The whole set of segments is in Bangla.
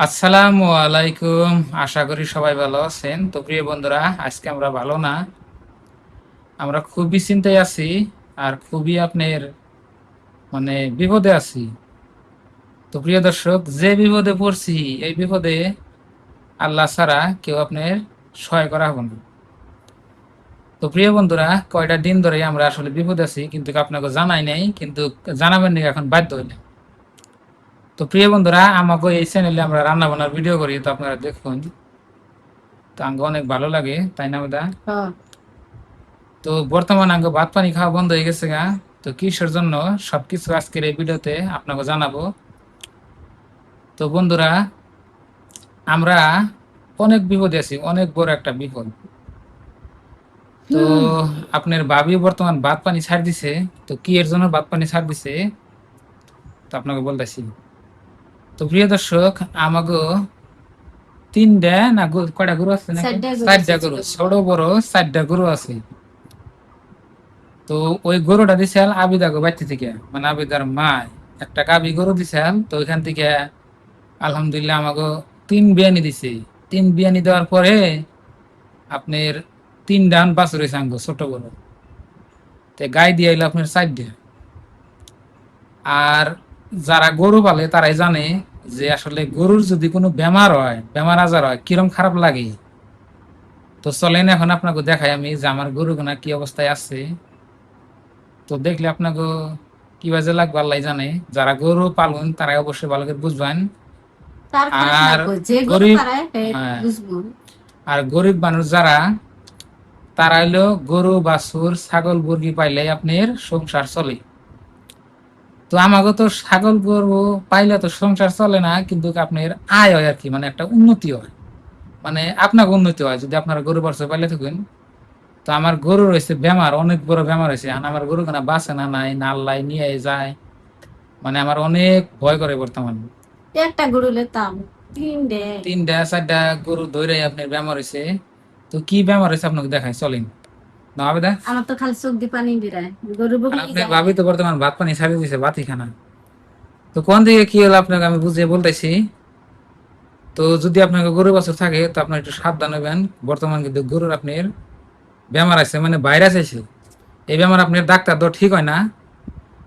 আসসালামু আলাইকুম। আশা করি সবাই ভালো আছেন। তো প্রিয় বন্ধুরা, আজকে আমরা ভালো না, আমরা খুবই চিন্তায় আছি আর খুবই আপনার বিপদে আছি। তো প্রিয় দর্শক, যে বিপদে পড়ছি এই বিপদে আল্লাহ ছাড়া কেউ আপনার সহায় করা হবে না। তো প্রিয় বন্ধুরা, কয়টা দিন ধরে আমরা আসলে বিপদে আছি, কিন্তু আপনাকে জানাই নাই, কিন্তু জানাবেন নাকি এখন বাধ্য হইলাম। তো প্রিয় বন্ধুরা, আমাকে এই চ্যানেলে আমরা রান্না বান্নার ভিডিও করি, তো আপনারা দেখুন, তো আমাকে অনেক ভালো লাগে, তাই না দাদা? তো বর্তমানে আঙ্গ ভাত পানি খাওয়া বন্ধ হয়ে গেছে গা। তো কিসের জন্য সবকিছু আজকের এই ভিডিওতে আপনাকে জানাবো। তো বন্ধুরা, আমরা অনেক বিপদে আছি, অনেক বড় একটা বিপদ। তো আপনার ভাবি বর্তমান ভাত পানি ছাড় দিছে। তো কি এর জন্য ভাত পানি ছাড় দিছে, তো আপনাকে বলতেছি। তো প্রিয় দর্শক, আমাগো তিনটা না কয়টা গরু আছে না, চারটা গরু, ছোট বড় চারটা গরু আছে। তো ওই গরুটা দিছিল আবিদাগো বাড়ি থেকে, মানে আবিদার মা একটা গাবি গরু দিছিল। তো ওইখান থেকে আলহামদুলিল্লাহ আমাকে তিন বিয়ানি দিছে। তিন বিয়ানি দেওয়ার পরে আপনার তিন ডান বাছুর হয়েছে আঙ্গ ছোট বড়। তো গাই দিয়ে এলো আপনার চারটা। আর যারা গরু পালে তারাই জানে যে আসলে গরুর যদি কোনো বেমার হয়, বেমার আজার হয়, কিরম খারাপ লাগে। তো চলেন এখন আপনাকে দেখাই আমি যে আমার গরুগুনা কি অবস্থায় আছে। তো দেখলে আপনাকে কি বাজে লাগবে আল্লাহ জানে। যারা গরু পালন তারা অবশ্যই ভালো করে বুঝবেন। আর গরিব, হ্যাঁ, আর গরিব মানুষ যারা, তারা হইলো গরু বাছুর ছাগল মুরগি পাইলে আপনার সংসার চলে। তো আমাকে তো ছাগল গরু পাইলে তো সংসার চলে না, কিন্তু আপনার আয় হয় আর কি, মানে একটা উন্নতি হয়, মানে আপনাকে উন্নতি হয় যদি আপনারা গরু বাছুর পাইলে থাকেন। তো আমার গরু রয়েছে বেমার, অনেক বড় বেমার হয়েছে। আমার গরু কেনা বাঁচে না, নাই না আল্লাহ নিয়ে যায়, মানে আমার অনেক ভয় করে বর্তমানে। একটা গরু লেতাম তিনটা চারটা গরু ধরে আপনার বেমার হয়েছে। তো কি বেমার হয়েছে আপনাকে দেখাই, চলেন না আবেদা। আমার তো খালি চোখ দিয়ে পানি বেরায় গরু আর বকলেই আপনার যায় ভাবি তো বর্তমান ভাত পানি ছাড়িয়ে দিছে, ভাতই খানা। তো কোন দিকে কি হলো আপনাকে আমি বুঝিয়ে বলতেছি। তো যদি আপনাকে গরু বাছুর থাকে তো আপনার একটু সাবধান হবেন। বর্তমান কিন্তু গরুর আপনার বেমার আছে, মানে ভাইরাস আছে। এই বেমার আপনার ডাক্তার তো ঠিক হয় না,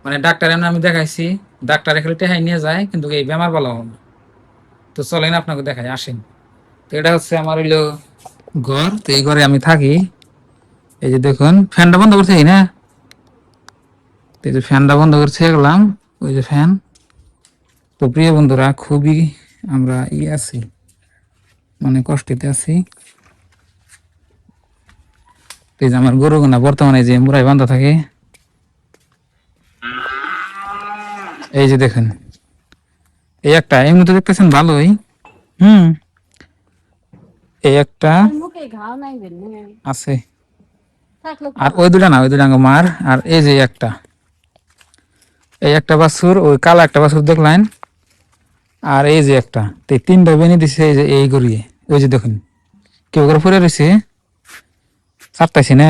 মানে ডাক্তার এমন আমি দেখাইছি, ডাক্তার এখানে টেহাই নিয়ে যায়, কিন্তু এই বেমার বলা হয় না। তো চলেন আপনাকে দেখাই, আসেন। তো এটা হচ্ছে আমার হইলো ঘর। তো এই ঘরে আমি থাকি। এই যে দেখুন, ফ্যানটা বন্ধ করছে না, এই যে ফ্যানটা বন্ধ করছে গেলাম, ওই যে ফ্যান। তো প্রিয় বন্ধুরা, খুবই আমরা আছি, মানে কষ্টতে আছি। তো এই যে আমার গরুগুনা বর্তমানে যে মুরাই বান্ধা থাকে, এই যে দেখেন, এই একটা এমনি তো দেখতেছেন ভালোই। হুম, এই একটা মুখে ঘাও নাই আছে, থাকলো আর ওই দুটা না, ওই দুটা মার। আর এই যে একটা, এই একটা বাছুর, ওই কালা একটা বাছুর দেখলেন। আর এই যে একটা, তো এই তিনটা বেনি দিছে এই যে এই গড়িয়ে। ওই যে দেখুন কেউ করে পড়ে রয়েছে, চারটাইছে না।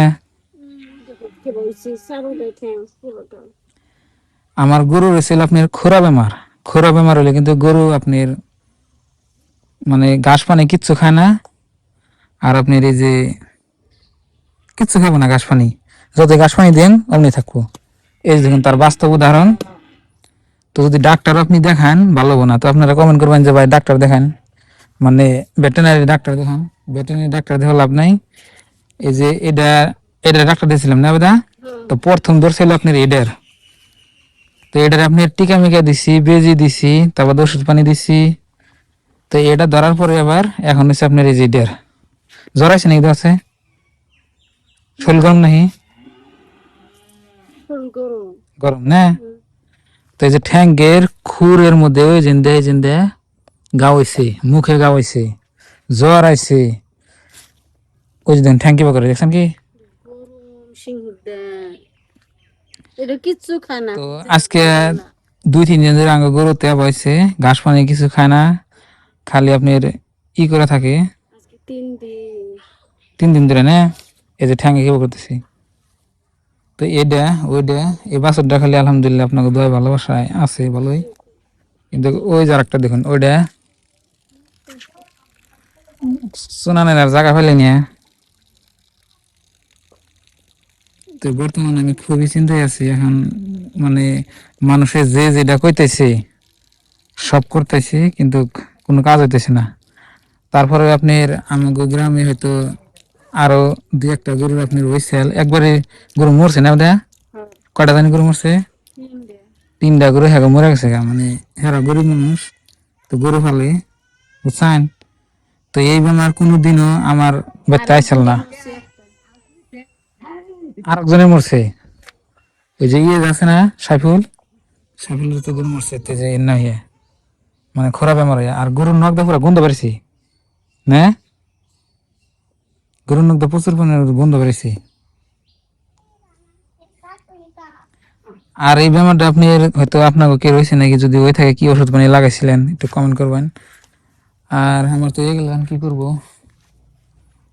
আমার গরু রয়েছে আপনার খোরা বেমার। খোরা বেমার হলে কিন্তু গরু আপনার মানে ঘাস পানি কিচ্ছু খায় না। আর আপনার এই যে কিচ্ছু খাবো না, ঘাস পানি যত ঘাস পানি দেন অমনি থাকবো। এই যে দেখুন তার বাস্তব উদাহরণ। তো যদি ডাক্তার আপনি দেখান ভালো হবো না, তো আপনারা কমেন্ট করবেন যে ভাই ডাক্তার দেখান, মানে ভেটেরিনারি ডাক্তার দেখান। ভেটেরিনারি ডাক্তার দেখে লাভ নাই। এই যে এটা, এটা ডাক্তার দিয়েছিলাম না বেদা। তো প্রথম ধরছিল আপনার এডের। তো এটার আপনার টিকা মিকা দিছি, বেজি দিছি, তারপর ওষুধ পানি দিছি। তো এটা ধরার পরে আবার এখন হচ্ছে আপনার এই যে এডের জ্বর আছে নাকি, আছে শরীর গরম নাকি, গরম না। তো এই যে ঠ্যাঙ্গের খুরের মধ্যে ওই জিন্দে জিন্দে গা হইছে, মুখে গা হইছে, জ্বর আইছে। ওই যে ঠ্যাং কিবা করে দেখছেন কি। কিচ্ছু খায় না। তো আজকে 2-3 দিন ধরে আঙ্গ গরুতে হয়েছে, ঘাস পানি কিছু খায় না, খালি আপনার করে থাকে। 3 দিন ধরে না, এই যে ঠ্যাঙ্গে কিবা করতেছি। তো এটা ওইটা এই বাছরটা খালি আলহামদুলিল্লাহ আপনাকে দোয়া ভালোবাসায় আছে ভালোই। কিন্তু ওই যে আরেকটা দেখুন, ওইটা শোনানের আর জায়গা ফেলে নিয়ে। তো বর্তমানে আমি খুবই চিন্তায় আছি এখন, মানে মানুষের যে যেটা কইতেছে সব করতেছি কিন্তু কোনো কাজ হইতেছে না। তারপরে আপনার আমাদের গ্রামে হয়তো আরো দুই একটা গরুর আপনার ওই সেল একবারে গরু মরছে না ওটা, কয়টা জানি গরু মরছে, তিনটা গরু হ্যাঁ মরে গেছে গা। মানে হ্যাঁ গরিব মানুষ, তো গরু ফালে বুঝছেন। তো এই বেমার কোনোদিনও আমার বাড়িতে আইসাল না। আরেকজনের মরছে, ওই যে ইয়ে আছে না সাইফুল, সাইফুলের তো গরু মরছে তো যে এর না ইয়ে, মানে খরা বেমার হইয়া। আর গরুর নখ দিয়ে পুরো গন্ধ বেরিয়েছি না, গরুর নখ দিয়ে প্রচুর পরিমাণে গন্ধ বেরিয়েছি। আর এই বেমারটা আপনি হয়তো আপনাকে কি রয়েছে নাকি, যদি ওই থাকে কি ওষুধ পানি লাগাইছিলেন একটু কমেন্ট করবেন। আর আমার তো এগুলো কি করব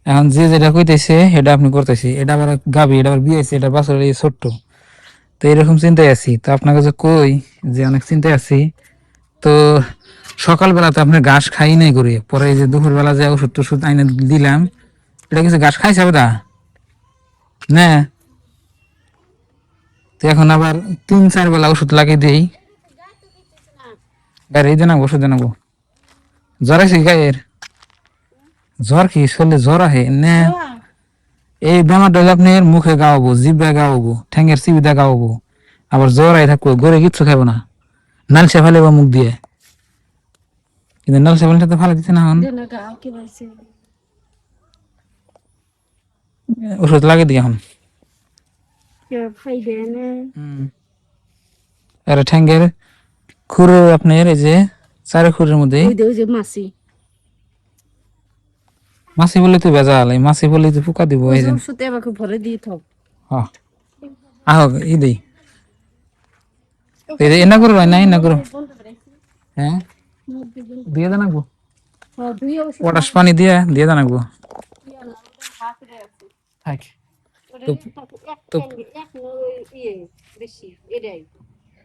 এখন, যে যেটা কইতেছে এটা আপনি করতেছি, এটা আবার গাবি, এটা আবার বিয়েছে, এটা বাছর এই ছোট্ট। তো এরকম চিন্তায় আছি, তো আপনাকে যে কই যে অনেক চিন্তায় আছি। তো সকালবেলা তো আপনার ঘাস খাই নাই করে, পরে এই যে দুপুরবেলা যে ওষুধ টষুধ আইনে দিলাম, এটা কিছু ঘাস খাইছে দা না। তো এখন আবার 3-4 বেলা ওষুধ লাগিয়ে দিই, গাড়ি দিয়ে নাকবো, ওষুধ নাকবো। জ্বর আছে গায়ের, জ্বর কি শরীরে জ্বর আহে না। এই বেমারটা হলে আপনার মুখে গাওয়াবো, জিভে গাওয়াবো, ঠ্যাঙ্গের চিবিদা গাওয়াবো, আবার জ্বর আই থাকবো, গড়ে কিচ্ছু খাবো না, নালসে ফেলেবো মুখ দিয়ে। কিন্তু নালসে ফেলতে তো ভালো দিচ্ছে না এখন, ওষুধ লাগিয়ে দিই এখন। আর ঠ্যাঙ্গের খুরে আপনার এই যে চারি খুরের মধ্যে মাছি বলে তো ভেজাল, এই মাছি বলে তো পোকা দিব এই যে। হ্যাঁ আহ ই দেই এনা করো না এনা করো। হ্যাঁ দিয়ে দেন আগবো, পটাশ পানি দিয়ে দিয়ে দেন আগবো। থাক তো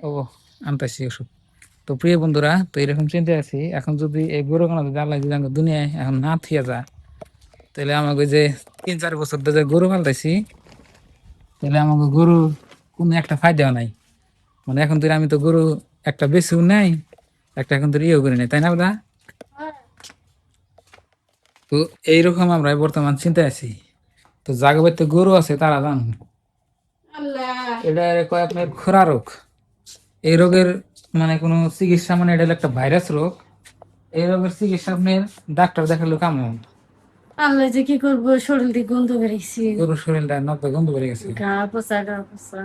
ও আনতাছি ওষুধ। তো প্রিয় বন্ধুরা, তো এরকম চিন্তা আছি এখন, যদি এই গরু কোনো যদি আল্লাহ যদি দুনিয়ায় এখন না থিয়া যায়, তাহলে আমাকে যে 3-4 বছর ধরে গরু পালতেছি, তাহলে আমাকে গরু কোনো একটা ফায়দাও নাই। মানে এখন তো আমি তো গরু একটা বেশিও নাই, একটা এখন তো ইয়েও করি নাই, তাই না দাদা? তো এইরকম আমরা বর্তমান চিন্তায় আছি। তো জাগবাইতে গরু আছে তারা জান, এটা কয় আপনার খোরা রোগ। এই রোগের মানে কোনো চিকিৎসা, মানে এটা হলো একটা ভাইরাস রোগ। এই রোগের চিকিৎসা আপনার ডাক্তার দেখালে কেমন, আল্লাহ যে কি করবো, শরীর দিয়ে গন্ধ বেরিয়েছি, গরুর শরীরটা নব্বই গন্ধ বেড়ে গেছে, গা পচা গা পচা,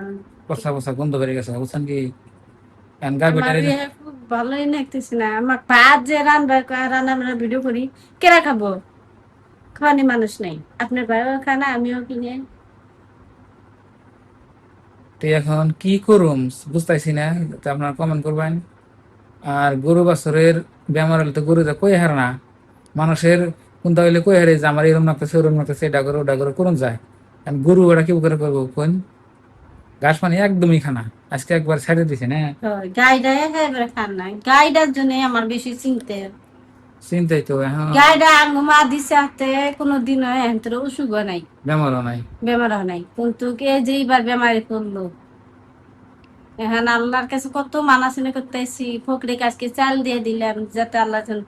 পচা পচা গন্ধ বেড়ে গেছে বুঝছেন কি। আমার খুব ভালোই লাগতেছে না। আমার ভাত যে রান্না রান্না ভিডিও করি, কেরা খাবো? খাওয়ানি মানুষ নাই, আপনার ভাইও খায় না, আমিও কিনে। তো এখন কি করুম বুঝতেছি না, তো আপনারা কমেন্ট করবেন। আর গরু বাছরের বেমার হলে তো গরু যা কই হার না, মানুষের কোনটা হইলে কই হারে যে আমার এরম লাগতেছে ওরম লাগতেছে, এটা করো ওটা করো করুন যায়। কারণ গরু ওরা কি করে করবো কোন, ঘাস পানি একদমই খানা, আজকে একবার ছেড়ে দিছে না। গাইডা একেবারে খান নাই, গাইডার জন্য আমার বেশি চিনতে। চিন্তাই তো এখন, গাইডা মা দিছে হাতে কোনোদিন এন্তর অসুখ নাই, বেমারও নাই। বেমারও নাই, কিন্তু কে যে এইবার বেমারে পড়লো। এখন আল্লাহর কাছে কত মানাশোনা করতেছি, ফকরে আজকে চাল দিয়ে দিলাম যাতে আল্লাহ যেন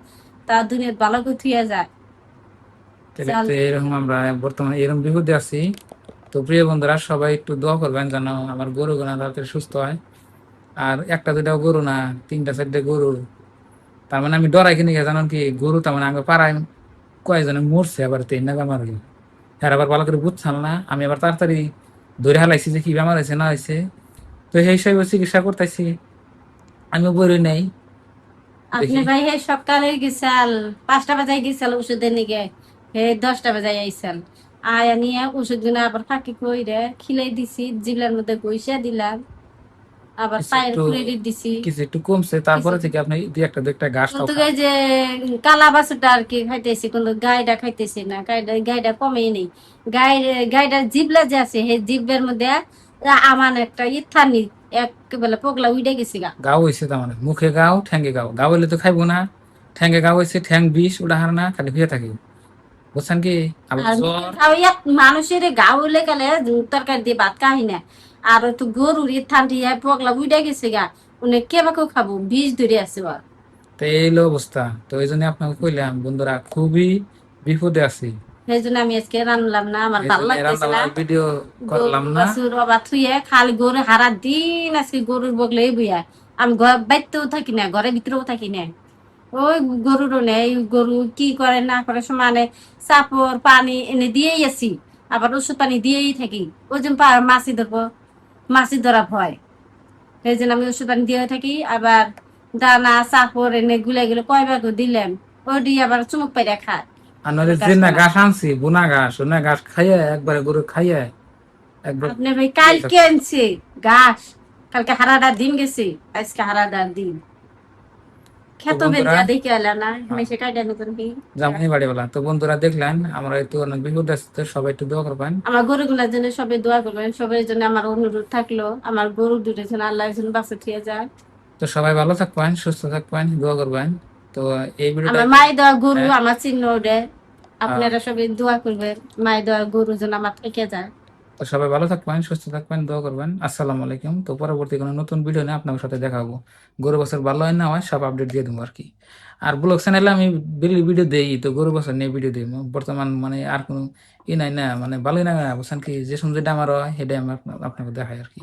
তা দুনিয়ার ভালো করে থুয়ে যায়। তো এরকম আমরা বর্তমানে এরকম বিপদে আছি। তো প্রিয় বন্ধুরা সবাই একটু দোয়া করবেন যেন আমার গরু গোনা তাড়াতাড়ি সুস্থ হয়। আর একটা দুটাও গরু না, 3-4টে গরু, তার মানে আমি ডরাই কিনে জানান কি, গরু তার মানে আমি পাড়ায় কয়েকজনে মরছে আবার 3 বেমার হলো। হ্যাঁ আবার ভালো করে বুঝছাল না, আমি আবার তাড়াতাড়ি ধরে হালাইছি যে কি বেমার হয়েছে না হয়েছে। তো সেই হিসাবে চিকিৎসা করতেছি, আমিও বই নেই। আপনি ভাই হে সকালে গেছাল 5টা বাজে গেছাল ওষুধের নিগে, হে 10টা বাজে আইসাল, আয়া নিয়ে ওষুধ গুলো আবার ফাঁকি কইরে খিলাই দিছি, জিবলার মধ্যে কইসা দিলাম, আবার পায়ের ক্রেডিট দিছি কিছু একটু কমছে, তারপরে থেকে আপনি দুই একটা ঘাস খাও। কিন্তু এই যে কালা বাছুরটা আর কি খাইতেছি, কিন্তু গাইডা খাইতেছি না, গাইডা গাইডা কমেই নেই। গাইডার জিবলা যে আছে হে জিবের মধ্যে আমার একটা ইথানি একেবারে পগলা উইডে গেছি গা, গাও হয়েছে, তার মানে মুখে গাও ঠ্যাঙ্গে গাও, গাও হইলে তো খাইবো না, ঠ্যাঙ্গে গাও হয়েছে, ঠ্যাং বিষ ওটা হার না খালি হয়ে থাকে। বুঝছেন কি? আবার আর জ্বর। খাওয়াইয়া মানুষের গা হইলে গেলে তরকারি দিয়ে ভাত খাই না। আর তো গরুর ঠান্ডি পগলা উইডা গেছে গা, উনি কেবাকেও খাবো, বিষ ধরে আছে ওর। তো এই হলো অবস্থা। তো এই জন্য আপনাকে কইলাম বন্ধুরা, খুবই বিপদে আছি। সেই জন্য আমি আজকে রান্নলাম না, আমার এই ভালো জন্য রান্না লাগতেছে না। বান্নার ভিডিও গরু করলাম না। বাছুর অবা থুয়ে খালি গরু হারা দিন আজকে গরুর বগলে বুয়া। আমি ঘর বাইতেও থাকি না, ঘরের ভিতরেও থাকি না। ওই গরুরও নেই, গরু কি করে না করে সমানে চাপড় পানি এনে দিয়েই আছি, আবার ওষুধ পানি দিয়েই থাকি। ওই জন্য মাছি ধরবো, মাছি ধরা ভয়। সেই জন্য আমি ওষুধ পানি দিয়ে থাকি। আবার দানা চাপড় এনে গুলে গুলো কয়বার করে দিলাম, ওটি আবার চুমুক পাইরা খায়। আর নইলে আমার যে না কাস্টমার, ঘাস আনছি, বুনা ঘাস, ওনা ঘাস খাইয়ে একবারে গরু খাইয়ে একবার আপনি ভাই ইয়ে কালকে করছে। আনছে ঘাস, কালকে হারাডার দিন গেছে, আজকে হারাডার দিন তো খেত বন্ধুরা, বেঞ্জা দেখে এলাম না মেসে কাটা নতুন কি। জামাই বাড়িওয়ালা, তো বন্ধুরা দেখলেন আমরা একটু অনেক বিপদ আছে, তো সবাই একটু দোয়া করবেন। আমার গরুগুলার জন্য সবাই দোয়া করবেন, সবার জন্য আমার অনুরোধ থাকলো, আমার গরু দুটোর জন্য আল্লাহ যেন বাঁচা ঠিক যায়। তো সবাই ভালো থাকবেন, সুস্থ থাকবেন, দোয়া করবেন। তো এই ভিডিওটা আমার মায়ের দেওয়া গরু হ্যাঁ, আমার চিহ্ন ওরে, আহ, আপনারা সবাই দোয়া করবেন, মায়ের দেওয়া গরু যেন আমার থেকে যায়। তো সবাই ভালো থাকবেন, সুস্থ থাকবেন, দোয়া করবেন। আসসালামু আলাইকুম। তো পরবর্তী কোনো নতুন ভিডিও নিয়ে আপনাদের সাথে দেখা হবো। গরু বছর ভালো হয় না হয় সব আপডেট দিয়ে দেবো আর কি। আর ব্লগ চ্যানেলে আমি ডেলি ভিডিও দেই, তো গরু বছর নিয়ে ভিডিও দিই। বর্তমান মানে আর কোনো ই নাই না, মানে ভালোই না, বুঝছেন কি? যে সময় যেটা আমার হয় সেটাই আমার আপনাকে দেখায় আর কি।